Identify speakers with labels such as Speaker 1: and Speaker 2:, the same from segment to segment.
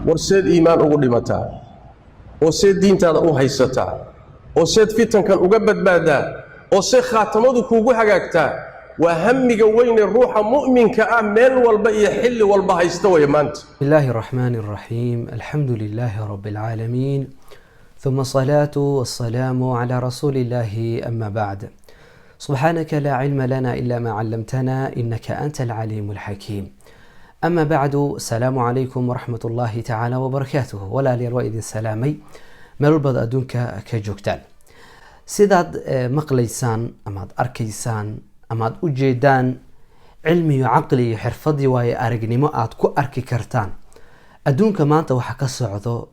Speaker 1: warseed iimaan ugu dhimataa oo seed diintaada u haysataa oo seed fitankan uga badbaadaa oo se khaatamadu kuugu hagaagtaa waa hamiga weyne ruuxa mu'minka ah meel walba iyo xilli walba haysta way maanta.
Speaker 2: Bismillahir Rahmanir Rahim. Alhamdulillahi Rabbil Alamin. ثم الصلاة والسلام على رسول الله أما بعد. سبحانك لا علم لنا إلا ما علمتنا إنك أنت العليم الحكيم. أما بعد السلام عليكم ورحمة الله تعالى وبركاته. ولا لروائد السلامي ملبض أدونك كجوكتان سيداد مقليسان أماد أركيسان أماد أجيدان علمي وعقلي حرفضي وهي أرقني مؤاد كو أركي كرتان أدونك ما أنت وحكا السعودو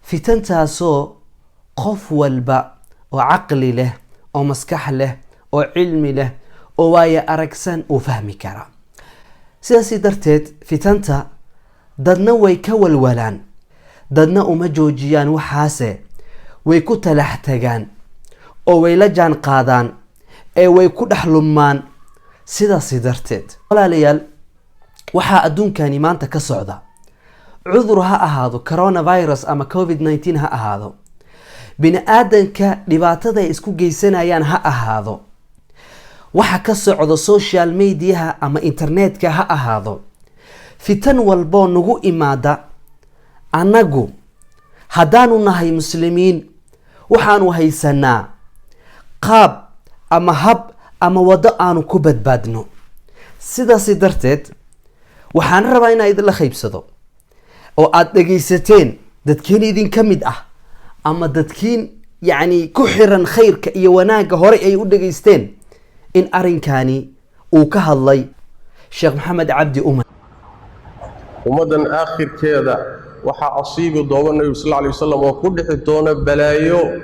Speaker 2: فتن تاسو قف والباء وعقلي له ومسكح له وعلمي له ووايا أركسان وفهمي كرا سياسي درتيد فتنتا دادنا ويكوال ولان دادنا ومجوجيان وحاسي ويكو تلحتغان ويلجان قادان ويكو دحلمان سياسي درتيد ولا ليال وحا أدون كان مانتا كسعودا عذر ها أهادو كورونا فيروس أما كوفيد 19 ها أهادو بين آدن كدباتة اسكو جيسنا يان ها أهادو waxa ka socdo social media ama internet ka ha ahaado fitan walbo nagu imaada anagu hadaanu nahay muslimiin waxaanu haysanaa qaab ama hab ama wado aanu ku badbaadno sidaas darteed waxaan rabaa inaan idin la qaybsado oo aad dhageysateen dadkeen idin kamid ah ama dadkeen yaani ku xiran khayrka iyo wanaaga hore ay u dhageysteen إن أرنكاني وكهالله الشيخ محمد عبد
Speaker 1: ومدن آخر كذا وحا أصيب ضوء النبي صلى الله عليه وسلم وكل حتونا بلايو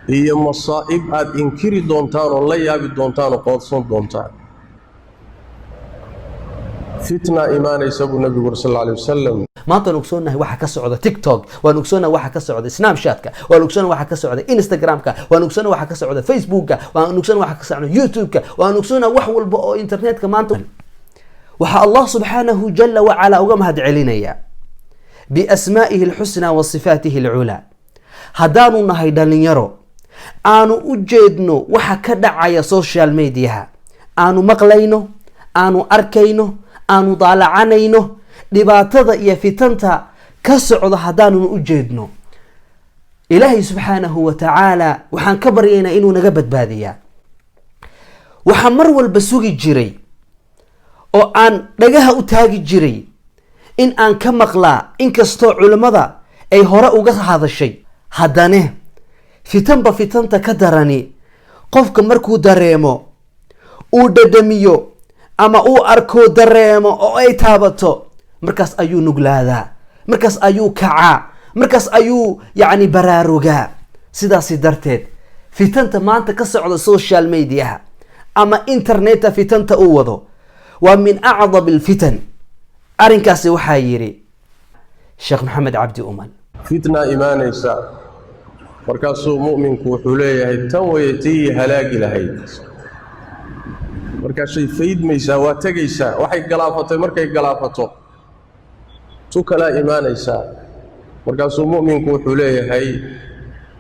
Speaker 1: هي مصائب آد إنكري دونتان والله يابي دونتان وقوضصون دونتان فتنة إيمان يسبب النبي صلى الله عليه وسلم
Speaker 2: ما أنت نقصونا واحد كسر تيك توك ونقصونا واحد كسر سناب شات ونقصونا واحد كسر إنستغرام ونقصونا واحد كسر فيسبوك ونقصونا واحد كسر يوتيوب ونقصونا وحول بقى إنترنت كمان وح الله سبحانه جل وعلا وقام هاد علينا بأسمائه الحسنى وصفاته العلى هدانو نهيدان يرو آنو أجيدنو وحكدا عيا سوشيال ميديا آنو مقلينو آنو أركينو آنو ضالعانينو dhibaatada iyo fitanta ka socdo hadaanu u jeedno ilaahay subhanahu wa ta'ala waxaan ka baryaynaa inuu naga badbaadiyaa waxa mar walba sugi jiray oo aan dhagaha u taagi jiray in aan ka maqlaa inkastoo culimada ay hore uga hadashay hadane fitanta ka darani qofka markuu dareemo uu dhadhamiyo ama uu arko dareemo oo ay taabato markaas ayuu nuglaadaa markaas ayuu kacaa markaas ayuu yaani baraarugaa sidaas darteed fitanta maanta ka socda social media ama internet fitanta uu wado waa min a'dab alfitan arinkaasi waxa yiri Sheikh Maxamed Cabdi Uman
Speaker 1: fitna iimaanaysa markaasuu mu'minku wuxuu leeyahay tan waytii halaagi lahayd markaas ay faydmaysaa waa tagaysaa waxay galaafatay markay galaafato tukala iimaanaysa markaasuu mu'minku wuxuu leeyahay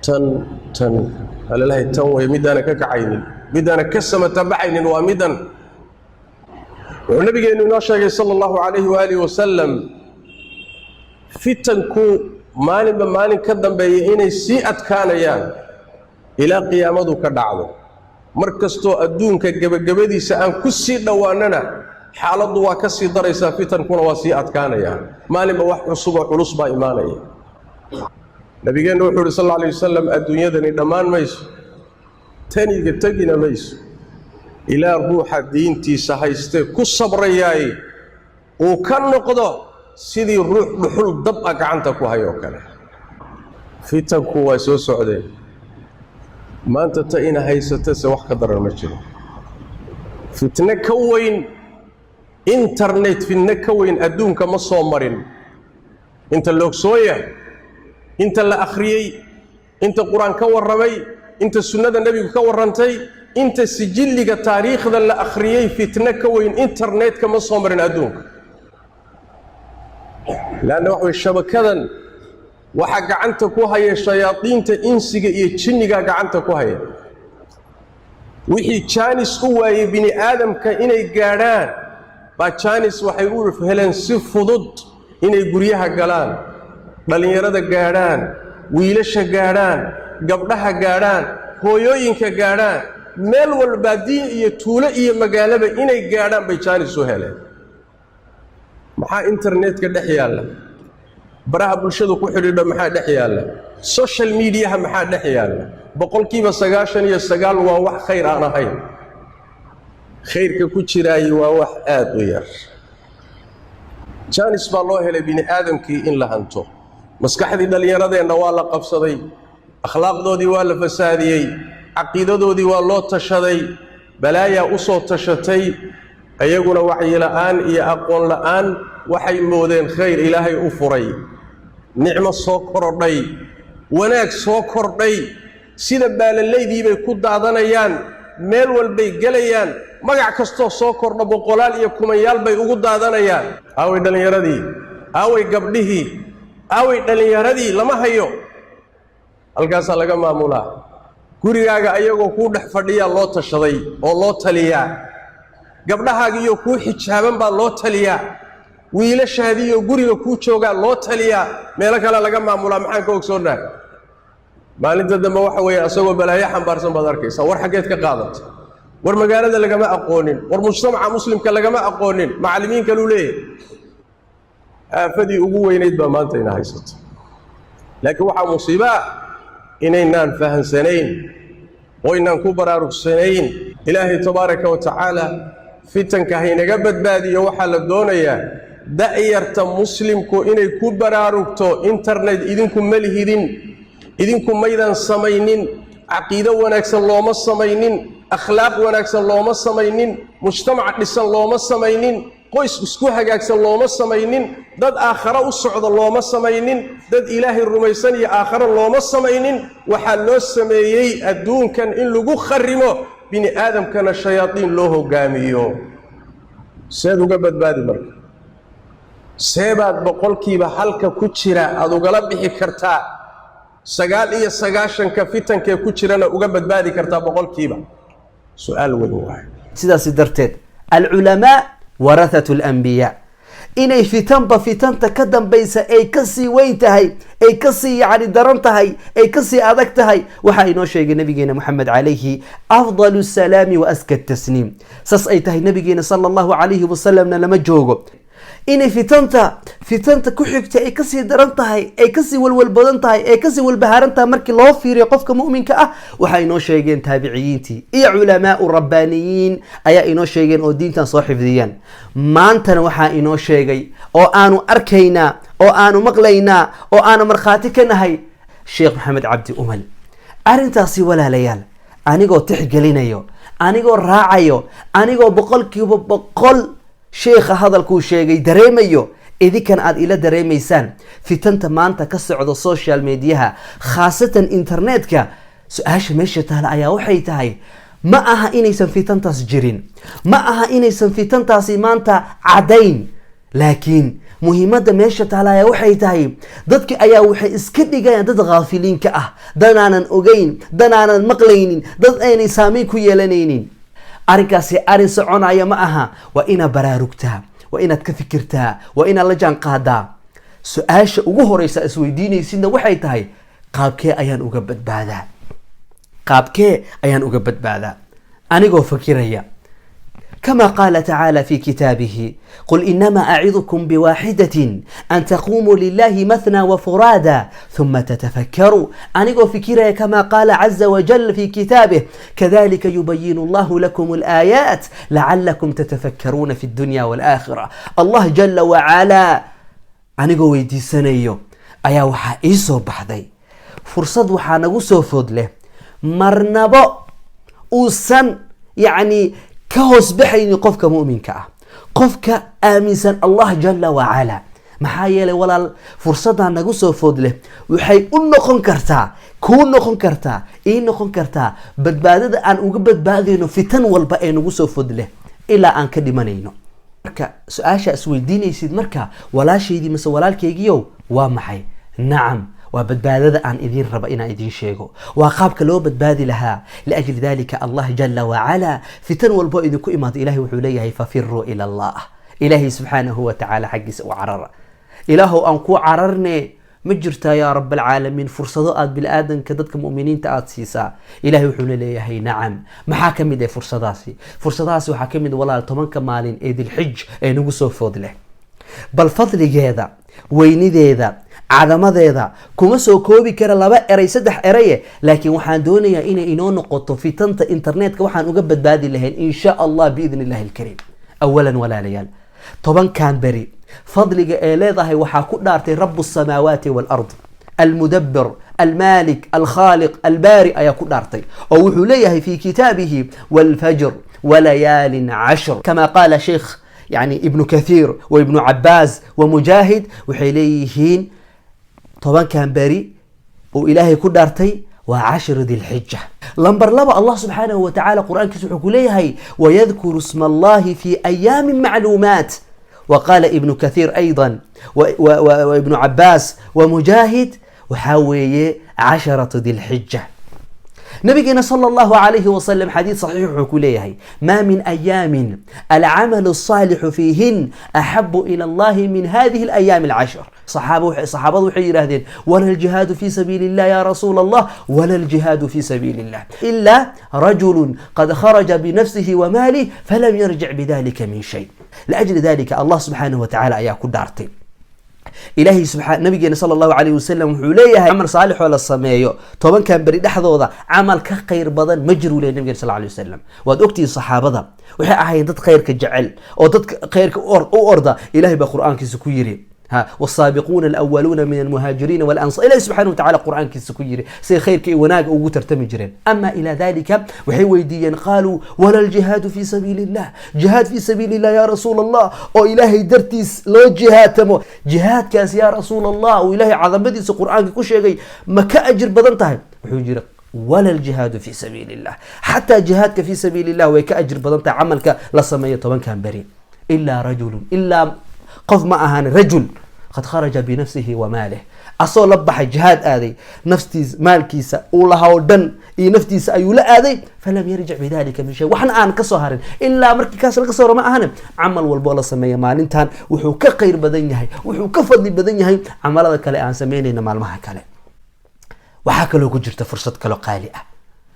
Speaker 1: tan alalahay tan way midana ka kacaynin midana ka samata baxaynin waa midan oo nabigeenu inoo sheegay sallallahu alayhi wa alihi wasallam fitanku maalin ka dambeeyay inay si adkaanayaan ila qiyaamadu ka dhacdo markastoo adduunka gabagabadiisa aan ku sii dhawaanana xaaladu waa ka sii daraysaa fitankuna waa sii adkaanaya maalinba wax cusub oo culus baa iimaanaya nabigeenu wuxuu sallallahu alayhi wasallam adduunyadani dhamaan mayso taniga tagina mayso ilaa ruuxa diintiisa hayste ku sabrayay oo ka noqdo sidii ruux dhuxul dab gacanta ku hayo kale fitanku waa soo socdeen maanta ta ina haysata se wax ka daran ma jiro fitna ka weyn internet fitna ka weyn adduunka ma soo marin inta loogsooya inta la akhriyay inta quraan ka warramay inta sunnada nabiga ka warrantay inta sijilliga taariikhda la akhriyay fitna ka weyn internet ka ma soo marin adduunka laanna waxa way shabakadan waxa gacanta ku haya shayaadiinta insiga iyo jinniga gacanta ku haya wixii jaanis u waayay bini aadamka inay gaadhaan baa jaanis waxay u heleen si fudud inay guryaha galaan dhalinyarada gaadhaan wiilasha gaadhaan gabdhaha gaadhaan hooyooyinka gaadhaan meel walba diin iyo tuulo iyo magaalaba inay gaadhaan bay jaanis u heleen maxaa internetka dhex yaalla baraha bulshadu ku xidhiidho maxaa dhex yaalla social mediaha maxaa dhex yaalla boqolkiiba 99 waa wax khayr aan ahayn khayrka ku jiraay waa wax aad u yar jaanis baa loo helay bini aadamkii in la hanto maskaxdii dhalinyaradeenna waa la qabsaday akhlaaqdoodii waa la fasaadiyey caqiidadoodii waa loo tashaday balaayaa u soo tashatay ayaguna wacyi la'aan iyo aqoon la'aan waxay moodeen khayr ilaahay u furay nicmo soo korodhay wanaag soo kordhay sida baalallaydii bay ku daadanayaan meel walbay gelayaan magac kastoo soo kordha boqolaal iyo kumanyaal bay ugu daadanayaan aaway dhalinyaradii aaway gabdhihii aaway dhalinyaradii lama hayo halkaasaa laga maamulaa gurigaaga ayagoo kuu dhex fadhiyaa loo tashaday oo loo taliyaa gabdhahaagiiyo kuu xijaaban baa loo taliyaa wiilashaadiiyo guriga kuu joogaa loo taliyaa meelo kale laga maamulaa maxaan ka ogsoonnahay maalinta dambe waxa weeye asagoo balaayo xambaarsan baad arkaysaa war xaggeed ka qaadata war magaalada lagama aqoonin war mujtamaca muslimka lagama aqoonin macallimiin kaluu leeyahay aafadii ugu weynayd baa maanta ina haysato laakiin waxaa musiibo ah inaynaan fahansanayn oo inaan ku baraarugsanayn ilaahay tabaaraka wa tacaala fitanka haynaga badbaadiyo waxaa la doonayaa da'yarta muslimku inay ku baraarugto internet idinku ma lihidin idinku maydan samaynin caqiido wanaagsan looma samaynin akhlaaq wanaagsan looma samaynin mujtamac dhisan looma samaynin qoys isku hagaagsan looma samaynin dad aakhara u socda looma samaynin dad ilaahay rumaysan iyo aakhara looma samaynin waxaa loo sameeyey adduunkan in lagu kharimo bini aadamkana shayaadiin loo hogaamiyo seed uga badbaadi marka seebaad boqolkiiba halka ku jira aad ugala bixi kartaa 99 fitankee ku jirana uga badbaadi kartaa boqolkiiba su'aal weyn waay
Speaker 2: sidaas darteed alculamaa warathatu alanbiyaa inay fitanba fitanta ka dambaysa ay ka sii weyn tahay ay ka sii yacni daran tahay ay ka sii adag tahay waxaa inoo sheegay nabigeena moxamed calayhi afdalu salaami wa aska tasniim saas ay tahay nabigeena sala allahu calayhi wasalamna lama joogo inay fitanta ku xigta ay kasii daran tahay ay kasii walwal badan tahay ay kasii walbahaaran tahay markii loo fiiriyo qofka mu'minka ah waxay inoo sheegeen taabiciyiintii iyo culamaau rabbaaniyiin ayaa inoo sheegeen oo diintan soo xifdiyaan maantana waxaa inoo sheegay oo aanu arkaynaa oo aanu maqlaynaa oo aanu markhaati ka nahay sheekh maxamed cabdi umal arrintaasi walaalayaal anigoo tixgelinayo anigoo raacayo anigoo boqolkiiba boqol sheekha hadalkuu sheegay dareemayo idinkan aad ila dareemaysaan fitanta maanta ka socdo social mediaha khaasatan internetka su-aasha meesha taala ayaa waxay tahay ma aha inaysan fitantaas jirin ma aha inaysan fitantaasi maanta cadayn laakiin muhiimadda meesha taala ayaa waxay tahay dadki ayaa waxay iska dhigayaan dad ghaafiliinka ah danaanan ogeyn danaanan maqlaynin dad aynay saameyn ku yeelanaynin arrinkaasi arrin soconaya ma aha waa inaad baraarugtaa waa inaad ka fikirtaa waa inaad la jaan qaadaa su-aasha ugu horeysa isweydiinaysidna waxay tahay qaabkee ayaan uga badbaadaa anigoo fakiraya كما قال تعالى في كتابه قل إنما أعظكم بواحدة أن تقوموا لله مثنى وفرادا ثم تتفكروا أنيقوا فكرة كما قال عز وجل في كتابه كذلك يبين الله لكم الآيات لعلكم تتفكرون في الدنيا والآخرة الله جل وعلا أنيقوا ويدي سنيو أيا وحا إيسو بحضي فرصد وحا نغسو فضله مرنبو أوسن يعني كهوس بحيني قفك مؤمنك قفك آمنسا الله جل وعلا محايا ولا فرصة نغسو فضله وحي نقون كرتا كون نقون كرتا نقون كرتا بدبادة أن أقبت بادينو فتن والبقى نغسو فضله إلا أن كدمانينو marka su-aasha isweydiinaysid marka walaashaydii mise walaalkaygiiow waa maxay? nacam, waa badbaadada aan idiin raba inaan idiin sheego, waa qaabka loo badbaadi lahaa. liajli dalika allah jala wacala fitan walbo idinku imaado ilahay wuxuu leeyahay fafiruu ila allah, ilaahay subxaanahu watacaala xaggiisa u carara. ilaahow aan ku cararne ma jirtaa yaa rab alcaalamiin fursado aad bilaadanka dadka mu'miniinta aad siisaa? ilahay wuxuu leeyahay nacam. maxaa ka mid ah fursadaasi? fursadahaasi waxaa ka mid walaal 10 maalin ee dilxij ee nagu soo food leh. bal fadligeeda, weynideeda, cadamadeeda kuma soo koobi kara 2 eray 3 eraye, laakiin waxaan doonayaa inay inoo noqoto fitanta internetka waxaan uga badbaadi lahayn insha allah biidni illahi alkariim. awalan walaalayaal 10 beri fadliga ee leedahay waxaa ku dhaartay rabu الsamaawaati wاlard almudabbir almalik alkhaliq albaari ayaa ku dhaartay oo wuxuu leeyahay fi kitaabihi wاlfajr walayaalin 10 kama qaala sheekh yani ibnu kathiir wa ibnu cabaas wa mujaahid waxay leeyihiin 10 beri oo ilaahay ku dhaartay و10 ذي الحجة. لمبر لبا الله سبحانه وتعالى قرآن كسوح كليه ويذكر اسم الله في أيام معلومات. وقال ابن كثير أيضا وابن عباس ومجاهد وحاوي 10 ذي الحجة. نبينا صلى الله عليه وسلم حديث صحيح كليه ما من أيام العمل الصالح فيهن أحب إلى الله من هذه الأيام 10. صحابة وحي هذين ولا الجهاد في سبيل الله يا رسول الله ولا الجهاد في سبيل الله إلا رجل قد خرج بنفسه وماله فلم يرجع بذلك من شيء. لأجل ذلك الله سبحانه وتعالى أياكو دارتي إلهي سبحانه نبينا صلى الله عليه وسلم وحوليه عمل صالح ولا الصمايو طبعا كان بريد حظوظه عمل كخير بدن مجرو للنبي صلى الله عليه وسلم وأكتي الصحابة وحي أحيان ضد خير كجعل أو ضد خير أرضى إلهي بقرآن كسكويري والسابقون الأولون من المهاجرين والأنصار إلهي سبحانه وتعالى قرآن كسكويري سي خير كي وناق وقتر تمجرين. أما إلى ذلك وحي ويديا قالوا ولا الجهاد في سبيل الله جهاد في سبيل الله يا رسول الله أو إلهي درتيس لو جهاد تمو جهاد كاس يا رسول الله وإلهي عظم بديس قرآن كوشيغي ما كأجر بدنتها وحي ولا الجهاد في سبيل الله حتى جهادك في سبيل الله وكأجر بدنتها عملك لصمية طبعا كان بريء إلا رجل إلا قف معها رجل قد خرج بنفسه وماله أصو لبح جهاد آذي نفسي مالكيسا ولها ودن نفتيسا أيولا آذي فلم يرجع بذلك من شيء وحنا آن كسوهرين إلا مركي كاسر كسور ما أهنم عمل والبولا سمية مالنتان وحو كقير بدنيهي وحو كفضل بدنيهي عمل هذا كلا آن سميني نمال معها كلا وحاك لو كجرت فرصة كلا قالئة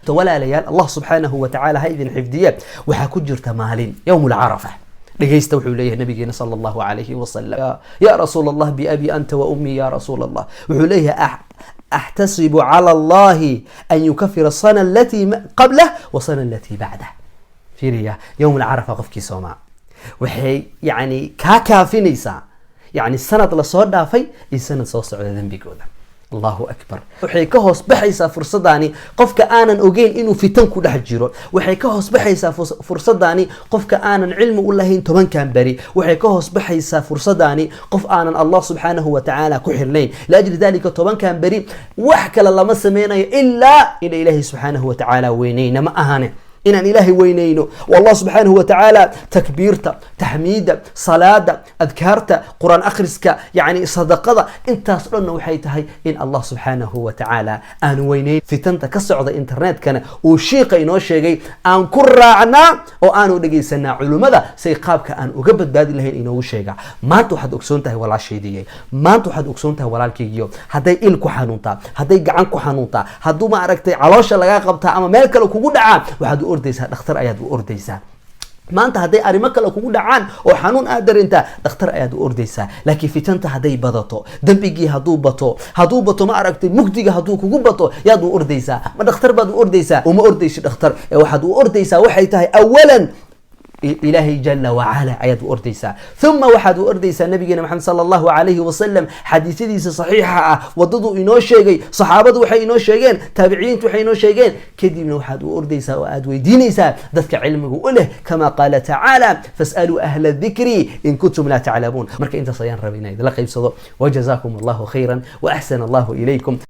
Speaker 2: ولا ليال الله سبحانه وتعالى هذه الحفظيات وحاك جرت مالين يوم العرفة لقيستوحوا إليه نبينا صلى الله عليه وسلم يا رسول الله بأبي أنت وأمي يا رسول الله وحليه أحتسب على الله أن يكفر السنة التي قبله والسنة التي بعده في ريا يوم العرفة قفكي سوما وحي يعني كاكافي نيسا يعني السنة لصور في السنة صوص على ذنبي قوله الله أكبر وحي كهوس بحيسا فرصداني قفك آنا أجين إنه في تنكو ده الجيرو وحي كهوس بحيسا فرصداني قفك آنا علم والله إنتو من كان بري وحي كهوس بحيسا فرصداني قف آنا الله سبحانه وتعالى كحر لين لأجل ذلك طبعا كان بري وحكى الله ما سمينا إلا إلى إله سبحانه وتعالى وينين ما أهانه إن إلهي وينينه والله سبحانه وتعالى تكبيرته تحميده صلاة أذكارته قرآن أخرسك يعني صدقة أنت أصلنا وحيتها إن الله سبحانه وتعالى أن وينين في تنت كسعود الإنترنت كان وشيق إنه شيء أن كرعنا وأنا ودقي سنة علماء سيقابك أن أجبت بادي له إنه شيء ما أنتو حد أكسونته ولا شيء دي ما أنتو حد أكسونته ولا الكيجيو هذا إلكو حنوطة هذا جعنكو حنوطة هذا ما أركت علاش لقى قبتها أما مالك لو كوجود عام وحد دكتور أياد وأرديسا ما أنت هدي أريمك لو كوجود عن وحنون قادر أنت دكتور أياد وأرديسا لكن في تنت هدي بدطو دنبيجي هدوبتو ما أركت مجدي هدو كوجود بطو ياد وأرديسا ما دكتور بد وأرديسا وما أرديش دكتور واحد وأرديسا وحيتها أولا إلهي جل وعلا آيات أرديسا ثم واحد أرديسا نبينا محمد صلى الله عليه وسلم حديثي صحيحة وضدوا إنه شيء صحابة وحي إنه شيئين تابعين وحي إنه شيئين كدي من واحد أرديسا وأدوي دينيسا ذاتك علمه وقوله كما قال تعالى فاسألوا أهل الذكر إن كنتم لا تعلمون مركا إنت صيان ربنا إذا لقى يبصدوا وجزاكم الله خيرا وأحسن الله إليكم.